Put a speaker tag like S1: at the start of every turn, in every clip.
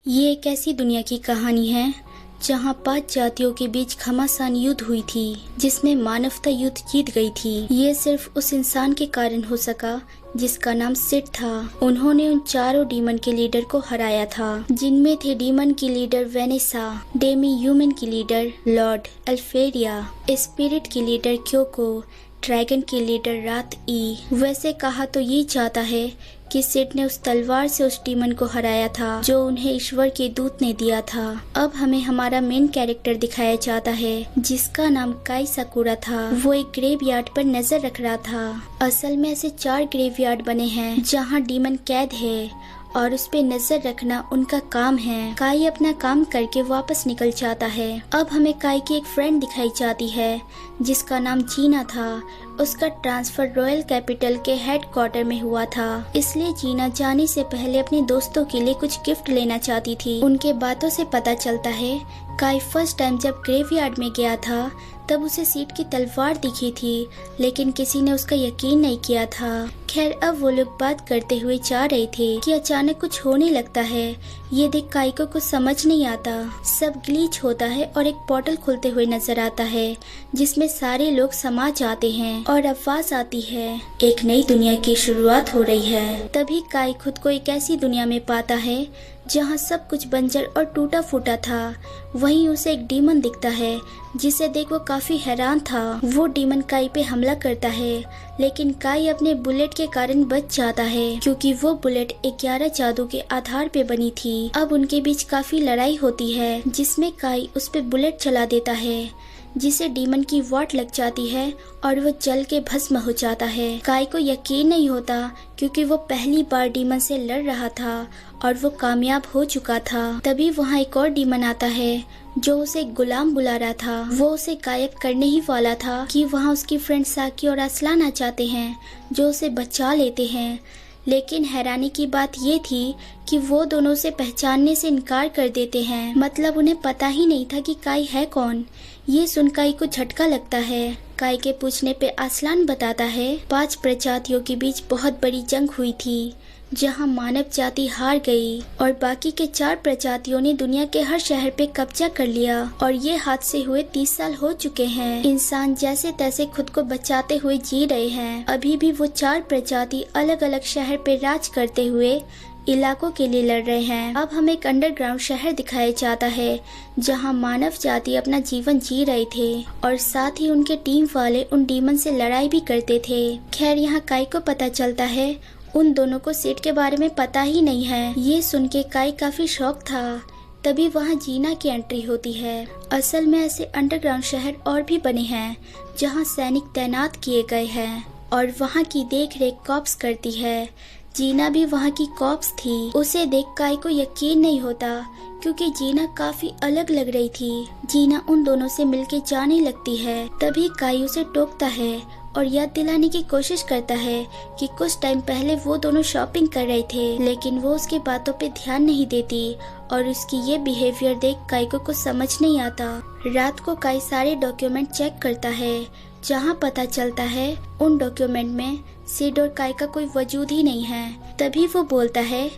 S1: ये एक ऐसी दुनिया की कहानी है जहाँ 5 जातियों के बीच घमासान युद्ध हुई थी, जिसमें मानवता युद्ध जीत गई थी। ये सिर्फ उस इंसान के कारण हो सका जिसका नाम सिड था। उन्होंने उन चारों डीमन के लीडर को हराया था, जिनमें थे डीमन की लीडर वेनेसा, डेमी ह्यूमन की लीडर लॉर्ड अल्फेरिया, स्पिरिट की लीडर क्योको, ड्रैगन की लीडर रात ई। वैसे कहा तो ये चाहता है कि सिड ने उस तलवार से उस डीमन को हराया था जो उन्हें ईश्वर के दूत ने दिया था। अब हमें हमारा मेन कैरेक्टर दिखाया जाता है जिसका नाम काई साकुरा था। वो एक ग्रेवयार्ड पर नजर रख रहा था। असल में ऐसे 4 ग्रेवयार्ड बने हैं जहाँ डीमन कैद है और उस पे नजर रखना उनका काम है। काई अपना काम करके वापस निकल जाता है। अब हमें काई की एक फ्रेंड दिखाई जाती है जिसका नाम जीना था। उसका ट्रांसफर रॉयल कैपिटल के हेडक्वार्टर में हुआ था, इसलिए जीना जाने से पहले अपने दोस्तों के लिए कुछ गिफ्ट लेना चाहती थी। उनके बातों से पता चलता है काई फर्स्ट टाइम जब ग्रेवयार्ड में गया था तब उसे सीट की तलवार दिखी थी, लेकिन किसी ने उसका यकीन नहीं किया था। खैर, अब वो लोग बात करते हुए जा रहे थे कि अचानक कुछ होने लगता है। ये देख काई को कुछ समझ नहीं आता। सब ग्लिच होता है और एक पोर्टल खुलते हुए नजर आता है जिसमें सारे लोग समा जाते हैं और आवाज आती है एक नई दुनिया की शुरुआत हो रही है। तभी काई खुद को एक ऐसी दुनिया में पाता है जहाँ सब कुछ बंजर और टूटा फूटा था। वहीं उसे एक डीमन दिखता है जिसे देख वो काफी हैरान था। वो डीमन काई पे हमला करता है, लेकिन काई अपने बुलेट के कारण बच जाता है क्योंकि वो बुलेट 11 जादू के आधार पे बनी थी। अब उनके बीच काफी लड़ाई होती है जिसमें काई उस पे बुलेट चला देता है जिसे डीमन की वाट लग जाती है और वो जल के भस्म हो जाता है। काई को यकीन नहीं होता क्योंकि वो पहली बार डीमन से लड़ रहा था और वो कामयाब हो चुका था। तभी वहाँ एक और डीमन आता है जो उसे गुलाम बुला रहा था। वो उसे गायब करने ही वाला था कि वहाँ उसकी फ्रेंड साकी और असलान आ जाते हैं जो उसे बचा लेते हैं। लेकिन हैरानी की बात ये थी कि वो दोनों से पहचानने से इनकार कर देते हैं। मतलब उन्हें पता ही नहीं था कि काई है कौन। ये सुन काई को झटका लगता है। काई के पूछने पे असलान बताता है 5 प्रजातियों के बीच बहुत बड़ी जंग हुई थी जहां मानव जाति हार गई और बाकी के 4 प्रजातियों ने दुनिया के हर शहर पे कब्जा कर लिया। और ये हादसे हुए 30 साल हो चुके हैं। इंसान जैसे तैसे खुद को बचाते हुए जी रहे हैं। अभी भी वो 4 प्रजाति अलग अलग शहर पे राज करते हुए इलाकों के लिए लड़ रहे हैं। अब हमें एक अंडरग्राउंड शहर दिखाया जाता है जहां मानव जाति अपना जीवन जी रहे थे और साथ ही उनके टीम वाले उन डीमन से लड़ाई भी करते थे। खैर, यहाँ काई को पता चलता है उन दोनों को सेट के बारे में पता ही नहीं है। ये सुन के काई काफी शॉक था। तभी वहाँ जीना की एंट्री होती है। असल में ऐसे अंडरग्राउंड शहर और भी बने हैं जहाँ सैनिक तैनात किए गए हैं और वहाँ की देख रेख कॉप्स करती है। जीना भी वहाँ की कॉप्स थी। उसे देख काई को यकीन नहीं होता क्योंकि जीना काफी अलग लग रही थी। जीना उन दोनों से मिलके जाने लगती है। तभी काई उसे टोकता है और याद दिलाने की कोशिश करता है कि कुछ टाइम पहले वो दोनों शॉपिंग कर रहे थे, लेकिन वो उसकी बातों पे ध्यान नहीं देती और उसकी ये बिहेवियर देख काई को कुछ समझ नहीं आता। रात को काई सारे डॉक्यूमेंट चेक करता है जहाँ पता चलता है उन डॉक्यूमेंट में सिड और काई का कोई वजूद ही नहीं है। तभी वो बोलता है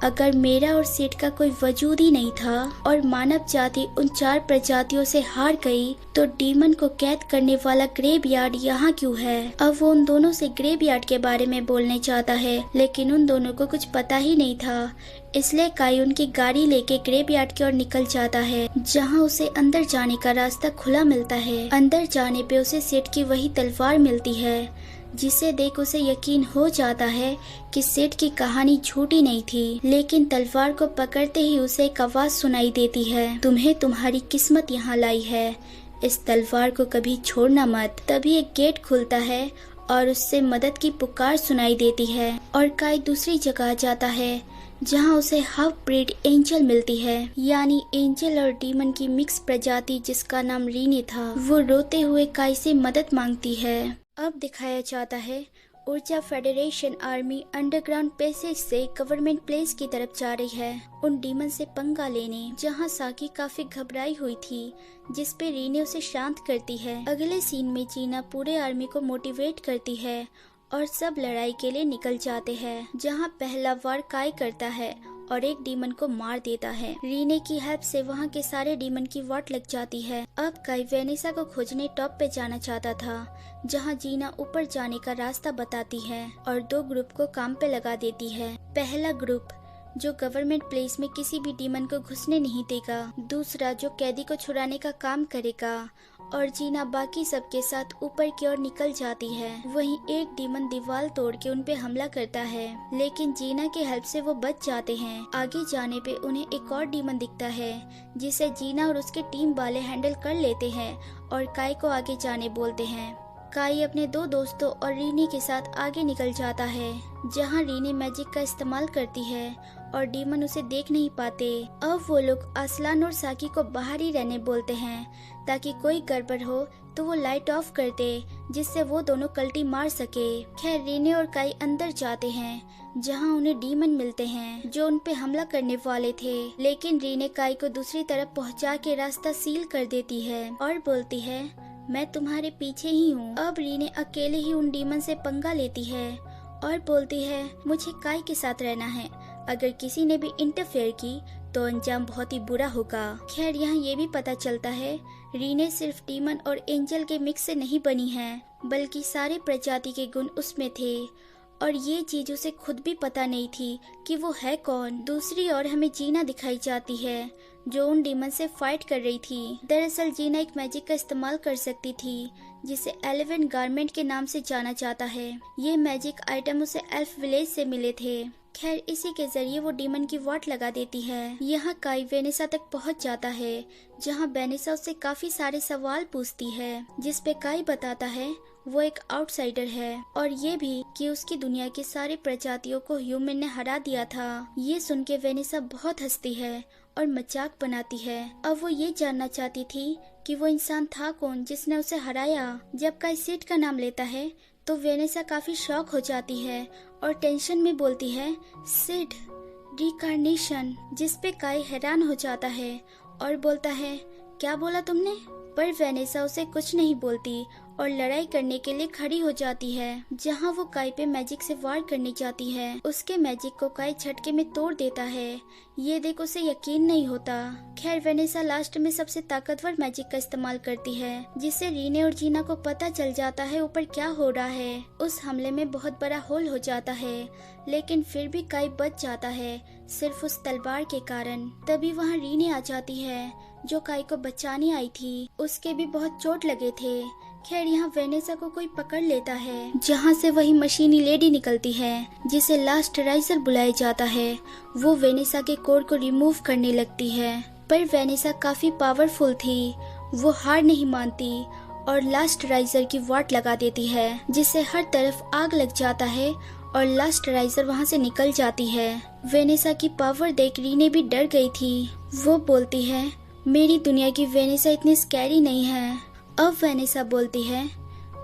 S1: अगर मेरा और सिड का कोई वजूद ही नहीं था और मानव जाति उन 4 प्रजातियों से हार गई तो डीमन को कैद करने वाला ग्रेवयार्ड यहाँ क्यों है। अब वो उन दोनों से ग्रेवयार्ड के बारे में बोलने चाहता है, लेकिन उन दोनों को कुछ पता ही नहीं था। इसलिए काई उनकी गाड़ी लेके ग्रेवयार्ड की ओर निकल जाता है जहाँ उसे अंदर जाने का रास्ता खुला मिलता है। अंदर जाने पे उसे सिड की वही तलवार मिलती है जिसे देख उसे यकीन हो जाता है कि सिड की कहानी झूठी नहीं थी। लेकिन तलवार को पकड़ते ही उसे एक आवाज सुनाई देती है, तुम्हें तुम्हारी किस्मत यहाँ लाई है, इस तलवार को कभी छोड़ना मत। तभी एक गेट खुलता है और उससे मदद की पुकार सुनाई देती है और काई दूसरी जगह जाता है जहाँ उसे हाफ ब्रीड एंजल मिलती है, यानी एंजल और डीमन की मिक्स प्रजाति जिसका नाम रीने था। वो रोते हुए काई से मदद मांगती है। अब दिखाया जाता है ऊर्जा फेडरेशन आर्मी अंडरग्राउंड पैसेज से गवर्नमेंट प्लेस की तरफ जा रही है उन डीमन से पंगा लेने, जहां साकी काफी घबराई हुई थी जिस पे रीने उसे शांत करती है। अगले सीन में जीना पूरे आर्मी को मोटिवेट करती है और सब लड़ाई के लिए निकल जाते हैं, जहां पहला वार काई करता है और एक डीमन को मार देता है। रीने की हेल्प से वहाँ के सारे डीमन की वाट लग जाती है। अब काई वेनेसा को खोजने टॉप पे जाना चाहता था, जहाँ जीना ऊपर जाने का रास्ता बताती है और 2 ग्रुप को काम पे लगा देती है। पहला ग्रुप जो गवर्नमेंट प्लेस में किसी भी डीमन को घुसने नहीं देगा, दूसरा जो कैदी को छुड़ाने का काम करेगा, और जीना बाकी सबके साथ ऊपर की ओर निकल जाती है। वहीं एक डीमन दीवार तोड़ के उन पे हमला करता है, लेकिन जीना की हेल्प से वो बच जाते हैं। आगे जाने पे उन्हें एक और डीमन दिखता है, जिसे जीना और उसके टीम वाले हैंडल कर लेते हैं और काई को आगे जाने बोलते हैं। काई अपने 2 दोस्तों और रीने के साथ आगे निकल जाता है, जहां रीने मैजिक का इस्तेमाल करती है और डीमन उसे देख नहीं पाते। अब वो लोग असलान और साकी को बाहर ही रहने बोलते हैं, ताकि कोई गड़बड़ हो तो वो लाइट ऑफ कर दे, जिससे वो दोनों कल्टी मार सके। खैर रीने और काई अंदर जाते हैं, जहां उन्हें डीमन मिलते हैं जो उन पे हमला करने वाले थे, लेकिन रीने काई को दूसरी तरफ पहुंचा के रास्ता सील कर देती है और बोलती है, मैं तुम्हारे पीछे ही हूँ। अब रीने अकेले ही उन डीमन से पंगा लेती है और बोलती है, मुझे काई के साथ रहना है। अगर किसी ने भी इंटरफेयर की तो अंजाम बहुत ही बुरा होगा। खैर यहाँ ये भी पता चलता है रीने सिर्फ डीमन और एंजल के मिक्स से नहीं बनी है, बल्कि सारे प्रजाति के गुण उसमें थे, और ये चीज उसे खुद भी पता नहीं थी कि वो है कौन। दूसरी ओर हमें जीना दिखाई जाती है, जो उन डीमन से फाइट कर रही थी। दरअसल जीना एक मैजिक का इस्तेमाल कर सकती थी, जिसे एलिवेंट गारमेंट के नाम से जाना जाता है। ये मैजिक आइटम उसे एल्फ विलेज से मिले थे। खैर इसी के जरिए वो डीमन की वाट लगा देती है। यहाँ काई वेनेसा तक पहुँच जाता है, जहाँ वेनेसा उससे काफी सारे सवाल पूछती है, जिस पे काई बताता है वो एक आउटसाइडर है, और ये भी कि उसकी दुनिया के सारे प्रजातियों को ह्यूमन ने हरा दिया था। ये सुन के वेनेसा बहुत हंसती है और मजाक बनाती है। अब वो ये जानना चाहती थी कि वो इंसान था कौन जिसने उसे हराया। जब काई सिड का नाम लेता है तो वेनेसा काफी शॉक हो जाती है और टेंशन में बोलती है, सिड रिकार्नेशन, जिस पे काई हैरान हो जाता है और बोलता है, क्या बोला तुमने? पर वेनेसा उसे कुछ नहीं बोलती और लड़ाई करने के लिए खड़ी हो जाती है, जहां वो काई पे मैजिक से वार करने जाती है। उसके मैजिक को काई झटके में तोड़ देता है। ये देख उसे यकीन नहीं होता। खैर वेनेसा लास्ट में सबसे ताकतवर मैजिक का इस्तेमाल करती है, जिससे रीने और जीना को पता चल जाता है ऊपर क्या हो रहा है। उस हमले में बहुत बड़ा होल हो जाता है, लेकिन फिर भी काई बच जाता है, सिर्फ उस तलवार के कारण। तभी वहाँ रीने आ जाती है, जो काई को बचाने आई थी। उसके भी बहुत चोट लगे थे। खैर यहाँ वेनेसा को कोई पकड़ लेता है, जहाँ से वही मशीनी लेडी निकलती है, जिसे लास्ट राइजर बुलाया जाता है। वो वेनेसा के कोर को रिमूव करने लगती है, पर वेनेसा काफी पावरफुल थी। वो हार नहीं मानती और लास्ट राइजर की वाट लगा देती है, जिससे हर तरफ आग लग जाता है और लास्ट राइजर वहाँ से निकल जाती है। वेनेसा की पावर देख रीने भी डर गई थी। वो बोलती है, मेरी दुनिया की वेनेसा इतनी स्कैरी नहीं है। अब वेनेसा बोलती है,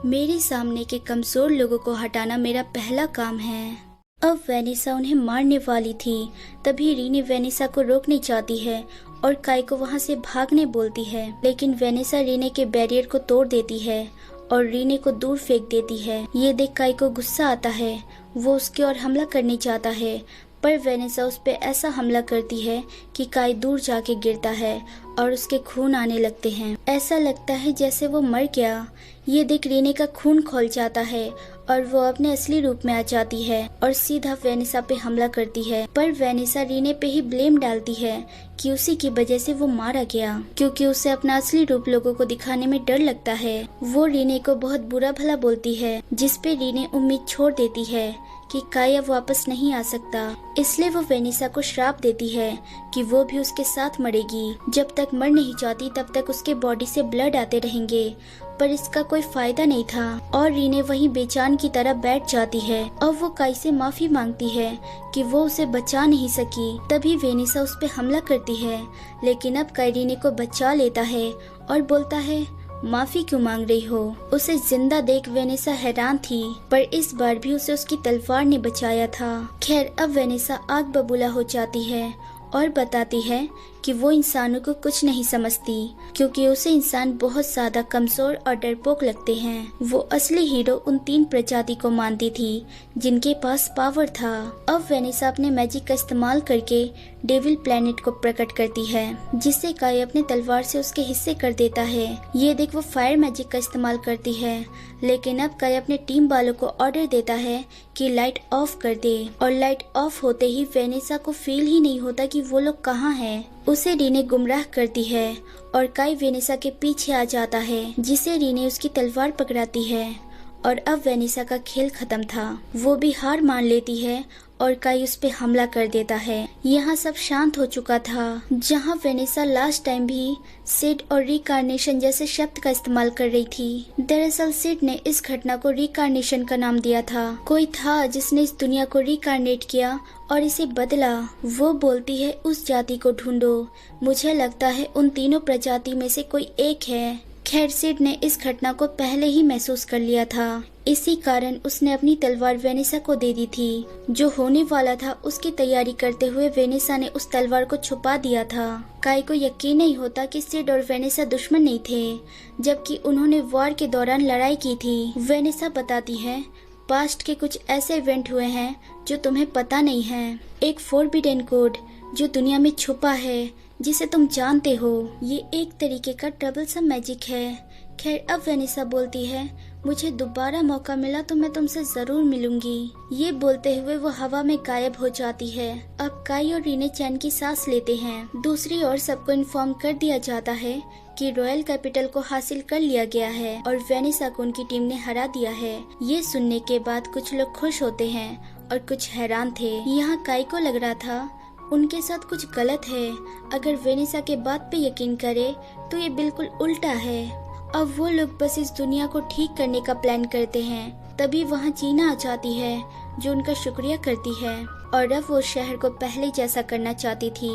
S1: मेरे सामने के कमजोर लोगों को हटाना मेरा पहला काम है। अब वेनेसा उन्हें मारने वाली थी, तभी रीने वेनेसा को रोकनी चाहती है और काई को वहाँ से भागने बोलती है, लेकिन वेनेसा रीने के बैरियर को तोड़ देती है और रीने को दूर फेंक देती है। ये देख काई को गुस्सा आता है। वो उसके ओर हमला करने चाहता है, पर वेनेसा उस पे ऐसा हमला करती है कि काई दूर जाके गिरता है और उसके खून आने लगते हैं। ऐसा लगता है जैसे वो मर गया। ये देख रीने का खून खौल जाता है और वो अपने असली रूप में आ जाती है और सीधा वेनेसा पे हमला करती है, पर वेनेसा रीने पे ही ब्लेम डालती है कि उसी की वजह से वो मारा गया, क्योंकि उसे अपना असली रूप लोगों को दिखाने में डर लगता है। वो रीने को बहुत बुरा भला बोलती है, जिसपे रीने उम्मीद छोड़ देती है कि काई अब वापस नहीं आ सकता। इसलिए वो वेनेसा को श्राप देती है कि वो भी उसके साथ मरेगी। जब तक मर नहीं जाती तब तक उसके बॉडी से ब्लड आते रहेंगे, पर इसका कोई फायदा नहीं था और रीने वहीं बेजान की तरह बैठ जाती है। अब वो काई से माफी मांगती है कि वो उसे बचा नहीं सकी। तभी वेनेसा उस पे हमला करती है, लेकिन अब काई रीने को बचा लेता है और बोलता है, माफी क्यों मांग रही हो? उसे जिंदा देख वेनेसा हैरान थी, पर इस बार भी उसे उसकी तलवार ने बचाया था। खैर अब वेनेसा आग बबूला हो जाती है और बताती है कि वो इंसानों को कुछ नहीं समझती क्योंकि उसे इंसान बहुत ज्यादा कमजोर और डरपोक लगते हैं। वो असली हीरो उन 3 प्रजाति को मानती थी जिनके पास पावर था। अब वेनेसा अपने मैजिक का इस्तेमाल करके डेविल प्लेनेट को प्रकट करती है, जिससे काई अपने तलवार से उसके हिस्से कर देता है। ये देख वो फायर मैजिक का इस्तेमाल करती है, लेकिन अब काई अपने टीम वालों को ऑर्डर देता है कि लाइट ऑफ कर दे, और लाइट ऑफ होते ही वेनेसा को फील ही नहीं होता कि वो लोग कहाँ हैं। उसे रीने गुमराह करती है और काई वेनेसा के पीछे आ जाता है, जिसे रीने उसकी तलवार पकड़ाती है और अब वेनेसा का खेल खत्म था। वो भी हार मान लेती है और काई उस पे हमला कर देता है। यहाँ सब शांत हो चुका था, जहाँ वेनेसा लास्ट टाइम भी सिड और रिकार्नेशन जैसे शब्द का इस्तेमाल कर रही थी। दरअसल सिड ने इस घटना को रिकार्नेशन का नाम दिया था। कोई था जिसने इस दुनिया को रिकार्नेट किया और इसे बदला। वो बोलती है उस जाति को ढूंढो, मुझे लगता है उन तीनों प्रजाति में से कोई एक है। खैर सिड ने इस घटना को पहले ही महसूस कर लिया था, इसी कारण उसने अपनी तलवार वेनेसा को दे दी थी। जो होने वाला था उसकी तैयारी करते हुए वेनेसा ने उस तलवार को छुपा दिया था। काई को यकीन नहीं होता कि सिड और वेनेसा दुश्मन नहीं थे, जबकि उन्होंने वॉर के दौरान लड़ाई की थी। वेनेसा बताती है पास्ट के कुछ ऐसे इवेंट हुए हैं जो तुम्हें पता नहीं है। एक फोरबिडन कोड जो दुनिया में छुपा है, जिसे तुम जानते हो। ये एक तरीके का ट्रबलसम मैजिक है। खैर अब वेनेसा बोलती है मुझे दोबारा मौका मिला तो मैं तुमसे जरूर मिलूंगी। ये बोलते हुए वो हवा में गायब हो जाती है। अब काई और रीने चैन की सांस लेते हैं। दूसरी ओर सबको इन्फॉर्म कर दिया जाता है कि रॉयल कैपिटल को हासिल कर लिया गया है और वेनेसा को उनकी टीम ने हरा दिया है। ये सुनने के बाद कुछ लोग खुश होते हैं और कुछ हैरान थे। यहाँ काई को लग रहा था उनके साथ कुछ गलत है। अगर वेनेसा के बात पे यकीन करे तो ये बिल्कुल उल्टा है। अब वो लोग बस इस दुनिया को ठीक करने का प्लान करते हैं। तभी वहाँ जीना आ जाती है जो उनका शुक्रिया करती है, और अब वो शहर को पहले जैसा करना चाहती थी,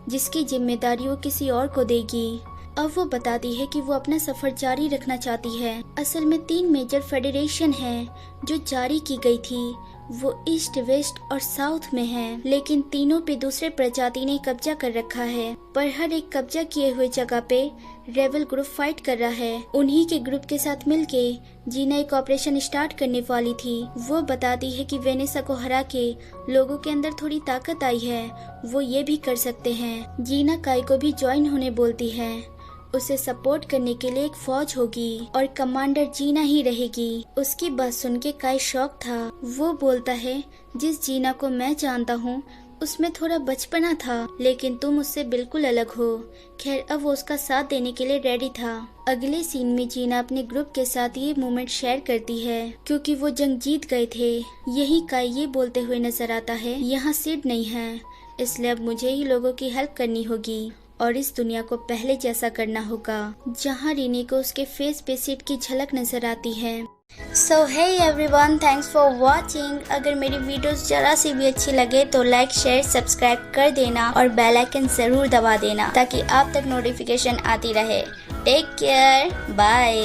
S1: जिसकी जिम्मेदारी वो किसी और को देगी। अब वो बताती है कि वो अपना सफर जारी रखना चाहती है। असल में 3 मेजर फेडरेशन हैं जो जारी की गई थी। वो ईस्ट, वेस्ट और साउथ में है, लेकिन तीनों पे दूसरे प्रजाति ने कब्जा कर रखा है। पर हर एक कब्जा किए हुए जगह पे रेबल ग्रुप फाइट कर रहा है। उन्हीं के ग्रुप के साथ मिलके जीना एक ऑपरेशन स्टार्ट करने वाली थी। वो बताती है कि वेनेसा को हरा के लोगों के अंदर थोड़ी ताकत आई है, वो ये भी कर सकते हैं। जीना काई को भी ज्वाइन होने बोलती है। उसे सपोर्ट करने के लिए एक फौज होगी और कमांडर जीना ही रहेगी। उसकी बात सुन के काई शॉक था। वो बोलता है जिस जीना को मैं जानता हूँ उसमें थोड़ा बचपना था, लेकिन तुम उससे बिल्कुल अलग हो। खैर अब वो उसका साथ देने के लिए रेडी था। अगले सीन में जीना अपने ग्रुप के साथ ये मोमेंट शेयर करती है क्योंकि वो जंग जीत गए थे। यही काई ये बोलते हुए नजर आता है यहाँ सिड नहीं है, इसलिए अब मुझे ही लोगों की हेल्प करनी होगी और इस दुनिया को पहले जैसा करना होगा। जहाँ रीने को उसके फेस पे सिड की झलक नजर आती है। So hey everyone, thanks for watching. अगर मेरी वीडियोस जरा सी भी अच्छी लगे तो लाइक, शेयर, सब्सक्राइब कर देना और बेल आइकन जरूर दबा देना ताकि आप तक नोटिफिकेशन आती रहे। Take care, bye.